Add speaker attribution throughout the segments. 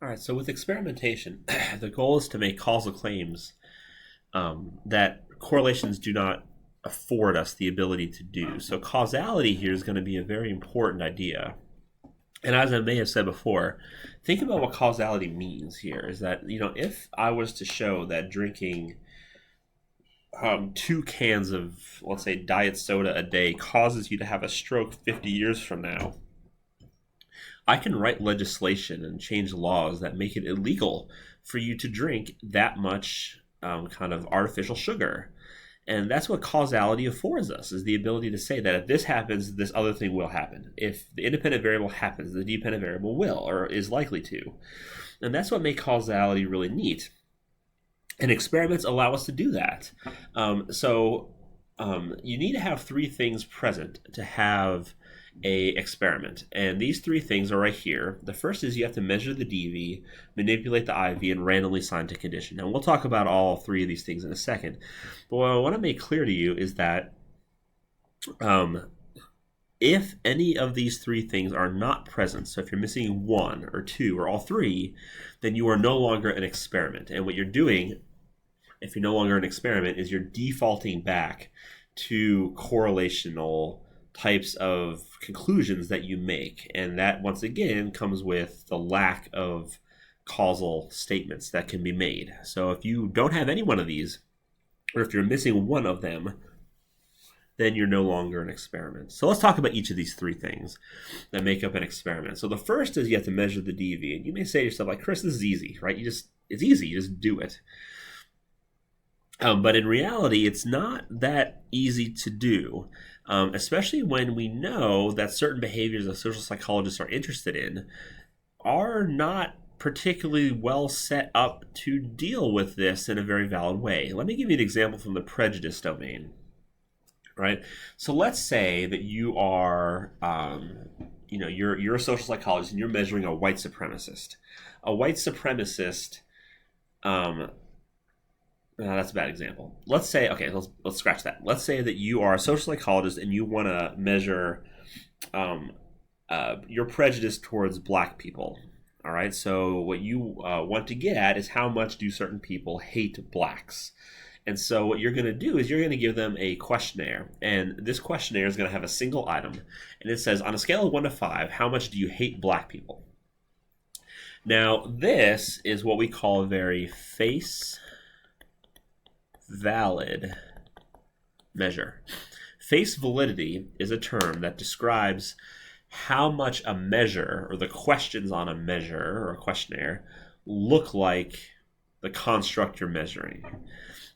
Speaker 1: All right, so with experimentation, the goal is to make causal claims that correlations do not afford us the ability to do. So causality here is going to be a very important idea. And as I may have said before, think about what causality means here is that, if I was to show that drinking 2 cans of, let's say, diet soda a day causes you to have a stroke 50 years from now, I can write legislation and change laws that make it illegal for you to drink that much kind of artificial sugar. And that's what causality affords us, is the ability to say that if this happens, this other thing will happen. If the independent variable happens, the dependent variable will or is likely to. And that's what makes causality really neat. And experiments allow us to do that. You need to have three things present to have a experiment, and these three things are right here. The first is you have to measure the dV, manipulate the IV, and randomly assign to condition. Now we'll talk about all three of these things in a second, but what I want to make clear to you is that if any of these three things are not present, so if you're missing one or two or all three, then you are no longer an experiment. And what you're doing, if you're no longer an experiment, is you're defaulting back to correlational types of conclusions that you make. And that, once again, comes with the lack of causal statements that can be made. So if you don't have any one of these, or if you're missing one of them, then you're no longer an experiment. So let's talk about each of these three things that make up an experiment. So the first is you have to measure the dV. And you may say to yourself, like, Chris, this is easy, right? It's easy, you just do it. But in reality, it's not that easy to do, especially when we know that certain behaviors that social psychologists are interested in are not particularly well set up to deal with this in a very valid way. Let me give you an example from the prejudice domain. Right. So let's say that you are, you're a social psychologist and you're measuring a white supremacist. A white supremacist, that's a bad example. Let's say, okay, let's scratch that. Let's say that you are a social psychologist and you want to measure your prejudice towards black people. All right. So what you want to get at is how much do certain people hate blacks. And so what you're going to do is you're going to give them a questionnaire. And this questionnaire is going to have a single item. And it says, on a scale of 1 to 5, how much do you hate black people? Now, this is what we call a very face valid measure. Face validity is a term that describes how much a measure, or the questions on a measure or a questionnaire, look like the construct you're measuring.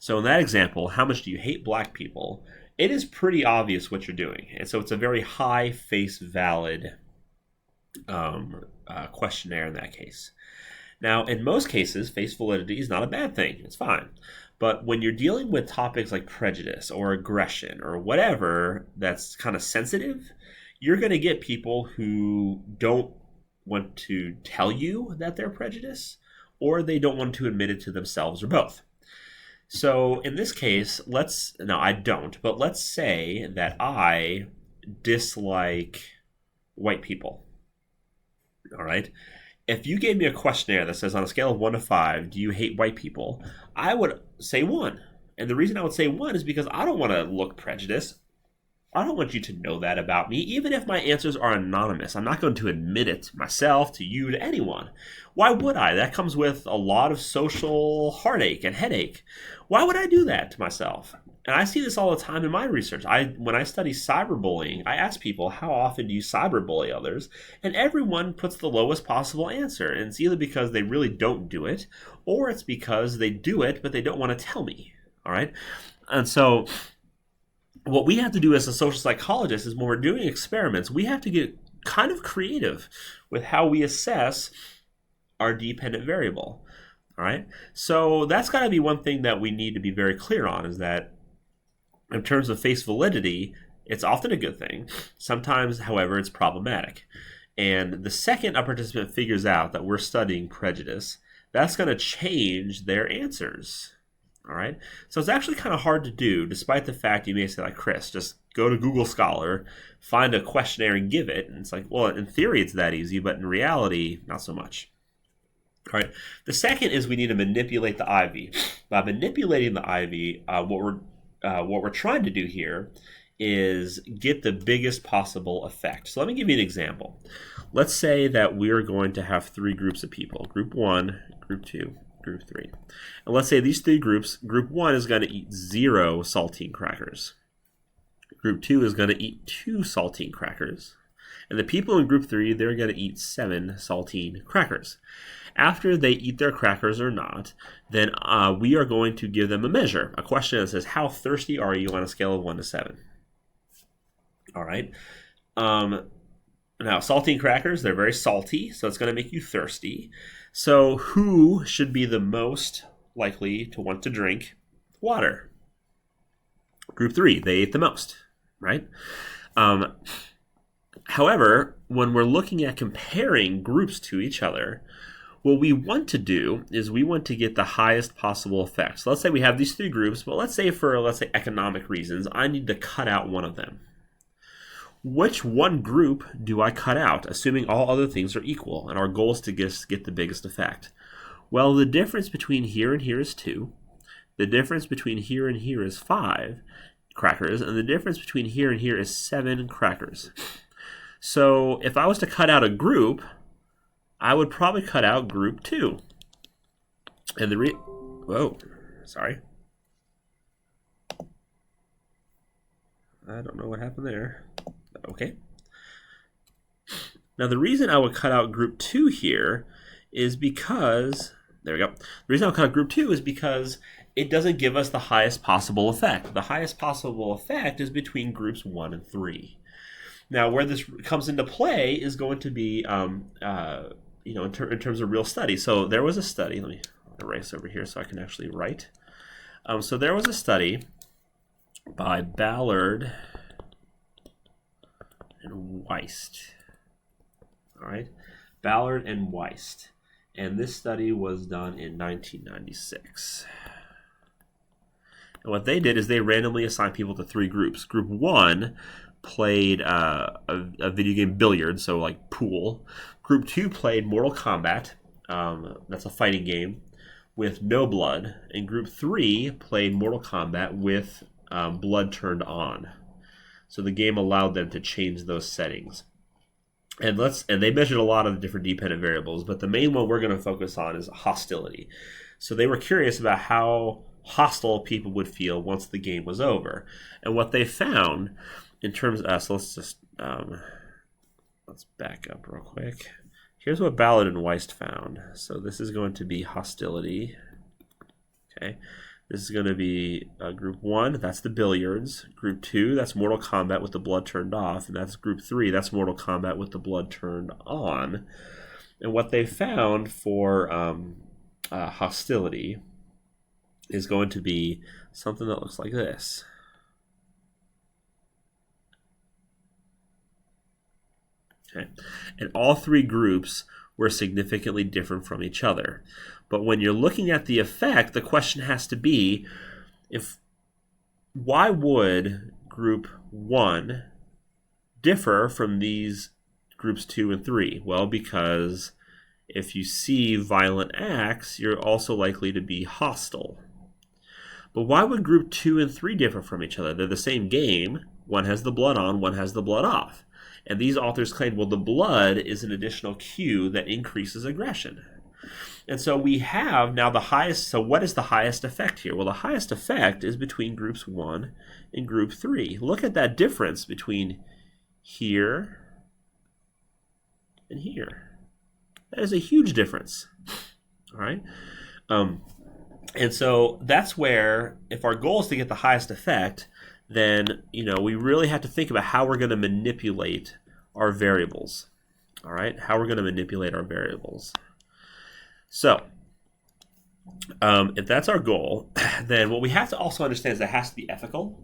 Speaker 1: So in that example, how much do you hate black people? It is pretty obvious what you're doing. And so it's a very high face valid questionnaire in that case. Now, in most cases, face validity is not a bad thing. It's fine. But when you're dealing with topics like prejudice or aggression or whatever that's kind of sensitive, you're going to get people who don't want to tell you that they're prejudiced, or they don't want to admit it to themselves, or both. So in this case, I don't, but let's say that I dislike white people. All right. If you gave me a questionnaire that says on a scale of 1 to 5, do you hate white people? I would say 1. And the reason I would say 1 is because I don't want to look prejudiced. I don't want you to know that about me, even if my answers are anonymous. I'm not going to admit it to myself, to you, to anyone. Why would I? That comes with a lot of social heartache and headache. Why would I do that to myself? And I see this all the time in my research. When I study cyberbullying, I ask people, how often do you cyberbully others? And everyone puts the lowest possible answer. And it's either because they really don't do it, or it's because they do it, but they don't want to tell me. All right? And so what we have to do as a social psychologist is when we're doing experiments, we have to get kind of creative with how we assess our dependent variable. All right. So that's got to be one thing that we need to be very clear on, is that in terms of face validity, it's often a good thing. Sometimes, however, it's problematic. And the second a participant figures out that we're studying prejudice, that's going to change their answers. All right. So it's actually kind of hard to do, despite the fact you may say, like, Chris, just go to Google Scholar, find a questionnaire and give it. And it's like, well, in theory, it's that easy, but in reality, not so much. All right. The second is we need to manipulate the IV. By manipulating the IV, what we're trying to do here is get the biggest possible effect. So let me give you an example. Let's say that we're going to have three groups of people: Group 1, Group 2, Group 3. And let's say these three groups, Group 1 is going to eat 0 saltine crackers. Group 2 is going to eat 2 saltine crackers. And the people in Group 3, they're going to eat 7 saltine crackers. After they eat their crackers or not, then we are going to give them a measure, a question that says, how thirsty are you on a scale of 1 to 7? All right. Now, saltine crackers, they're very salty, so it's going to make you thirsty. So who should be the most likely to want to drink water? Group 3, they ate the most, right? However, when we're looking at comparing groups to each other, what we want to do is we want to get the highest possible effect. So let's say we have these three groups, but let's say economic reasons, I need to cut out one of them. Which one group do I cut out, assuming all other things are equal, and our goal is to get the biggest effect? Well, the difference between here and here is 2. The difference between here and here is 5 crackers, and the difference between here and here is 7 crackers. So if I was to cut out a group, I would probably cut out Group 2. And whoa, sorry. I don't know what happened there. Okay. Now the reason I would cut out Group 2 here is because, there we go. The reason I would cut out Group 2 is because it doesn't give us the highest possible effect. The highest possible effect is between Groups 1 and 3. Now where this comes into play is going to be in terms of real studies. So there was a study. Let me erase over here so I can actually write. So there was a study by Ballard and Weist. All right, Ballard and Weist, and this study was done in 1996. And what they did is they randomly assigned people to 3 groups. Group 1 played a video game billiards, so like pool. Group 2 played Mortal Kombat. That's a fighting game with no blood. And Group 3 played Mortal Kombat with blood turned on. So the game allowed them to change those settings. And they measured a lot of the different dependent variables, but the main one we're going to focus on is hostility. So they were curious about how hostile people would feel once the game was over. And what they found in terms of, so let's back up real quick. Here's what Ballard and Weist found. So this is going to be hostility. Okay. This is going to be Group 1, that's the billiards. Group 2, that's Mortal Kombat with the blood turned off. And that's Group 3, that's Mortal Kombat with the blood turned on. And what they found for hostility is going to be something that looks like this. Okay. And all 3 groups were significantly different from each other. But when you're looking at the effect, the question has to be, why would Group 1 differ from these Groups 2 and 3? Well, because if you see violent acts, you're also likely to be hostile. But why would Group 2 and 3 differ from each other? They're the same game. One has the blood on, one has the blood off. And these authors claimed, well, the blood is an additional cue that increases aggression. And so we have now the highest, so what is the highest effect here? Well, the highest effect is between Groups 1 and Group 3. Look at that difference between here and here. That is a huge difference. All right? And so that's where, if our goal is to get the highest effect, then we really have to think about how we're going to manipulate our variables. All right, how we're going to manipulate our variables. So, if that's our goal, then what we have to also understand is that it has to be ethical.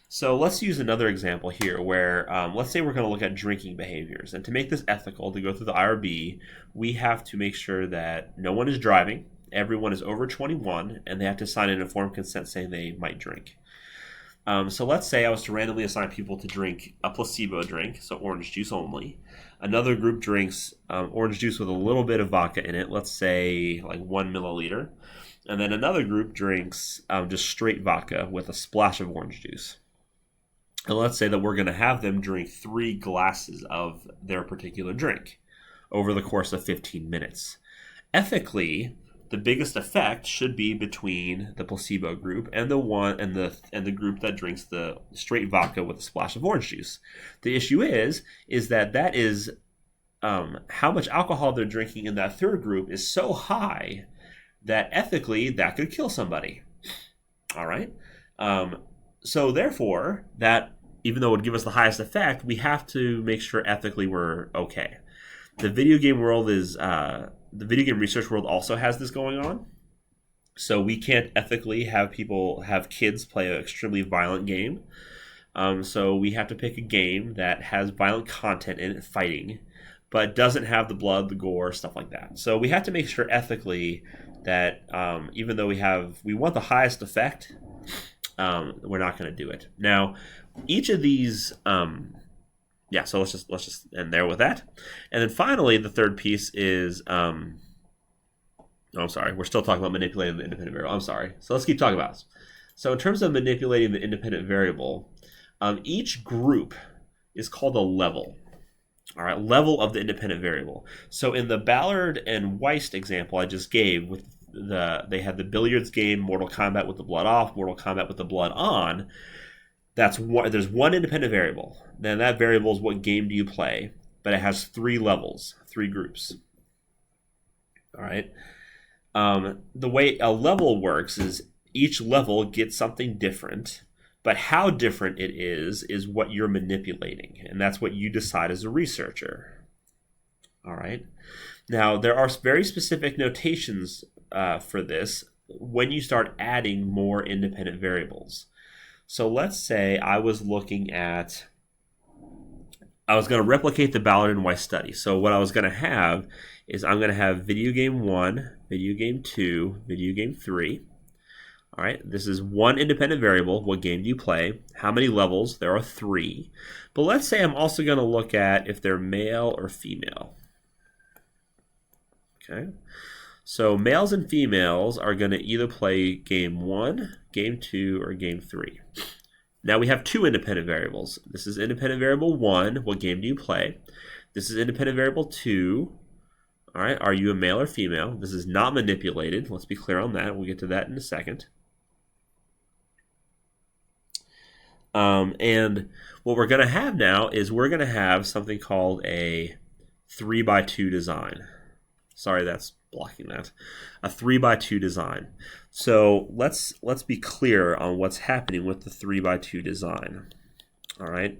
Speaker 1: So let's use another example here where, let's say we're going to look at drinking behaviors. And to make this ethical, to go through the IRB, we have to make sure that no one is driving, everyone is over 21, and they have to sign an informed consent saying they might drink. So let's say I was to randomly assign people to drink a placebo drink, so orange juice only. Another group drinks orange juice with a little bit of vodka in it, let's say like 1 milliliter. And then another group drinks just straight vodka with a splash of orange juice. And let's say that we're going to have them drink 3 glasses of their particular drink over the course of 15 minutes. Ethically, the biggest effect should be between the placebo group and the group that drinks the straight vodka with a splash of orange juice. The issue is that is how much alcohol they're drinking in that third group is so high that ethically that could kill somebody. All right. So therefore, that even though it would give us the highest effect, we have to make sure ethically we're okay. The video game world is the video game research world also has this going on. So we can't ethically have kids play an extremely violent game. So we have to pick a game that has violent content in it, fighting, but doesn't have the blood, the gore, stuff like that. So we have to make sure ethically that even though we want the highest effect, we're not going to do it. Now, each of these, so let's just end there with that. And then finally, the third piece is, I'm sorry, we're still talking about manipulating the independent variable. I'm sorry. So let's keep talking about this. So in terms of manipulating the independent variable, each group is called a level. All right, level of the independent variable. So in the Ballard and Weist example I just gave, they had the billiards game, Mortal Kombat with the blood off, Mortal Kombat with the blood on. There's one independent variable. Then that variable is what game do you play, but it has 3 levels, 3 groups. All right. The way a level works is each level gets something different, but how different it is what you're manipulating, and that's what you decide as a researcher. All right. Now, there are very specific notations for this when you start adding more independent variables. So let's say I was going to replicate the Ballard and Weist study. So what I was going to have is I'm going to have video game 1, video game 2, video game 3. All right, this is one independent variable. What game do you play? How many levels? There are 3. But let's say I'm also going to look at if they're male or female. Okay. So males and females are going to either play game 1, game 2, or game 3. Now we have 2 independent variables. This is independent variable 1, what game do you play? This is independent variable 2, all right, are you a male or female? This is not manipulated. Let's be clear on that. We'll get to that in a second. And what we're going to have now is we're going to have something called a 3x2 design. Sorry, that's blocking that. A 3x2 design. So let's be clear on what's happening with the 3x2 design. All right.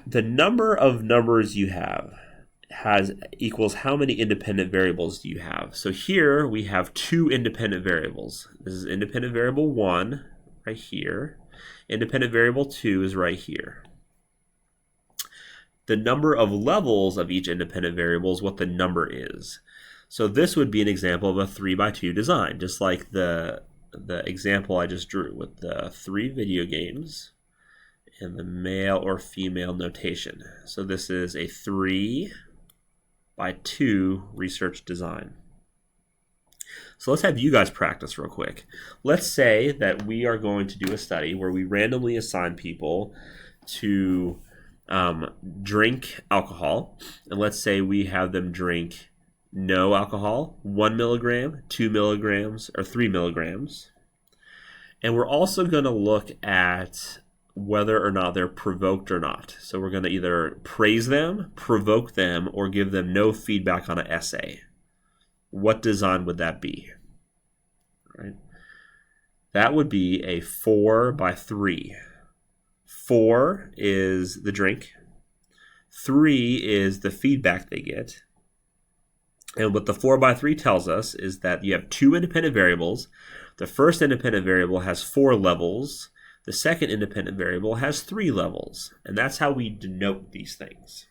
Speaker 1: The number of numbers you have equals how many independent variables do you have. So here we have 2 independent variables. This is independent variable 1 right here. Independent variable 2 is right here. The number of levels of each independent variable is what the number is. So this would be an example of a 3x2 design, just like the example I just drew with the 3 video games and the male or female notation. So this is a 3x2 research design. So let's have you guys practice real quick. Let's say that we are going to do a study where we randomly assign people to drink alcohol, and let's say we have them drink no alcohol, 1 milligram, 2 milligrams, or 3 milligrams. And we're also going to look at whether or not they're provoked or not. So we're going to either praise them, provoke them, or give them no feedback on an essay. What design would that be? Right? That would be a 4x3. 4 is the drink. 3 is the feedback they get. And what the 4x3 tells us is that you have 2 independent variables. The first independent variable has 4 levels. The second independent variable has 3 levels. And that's how we denote these things.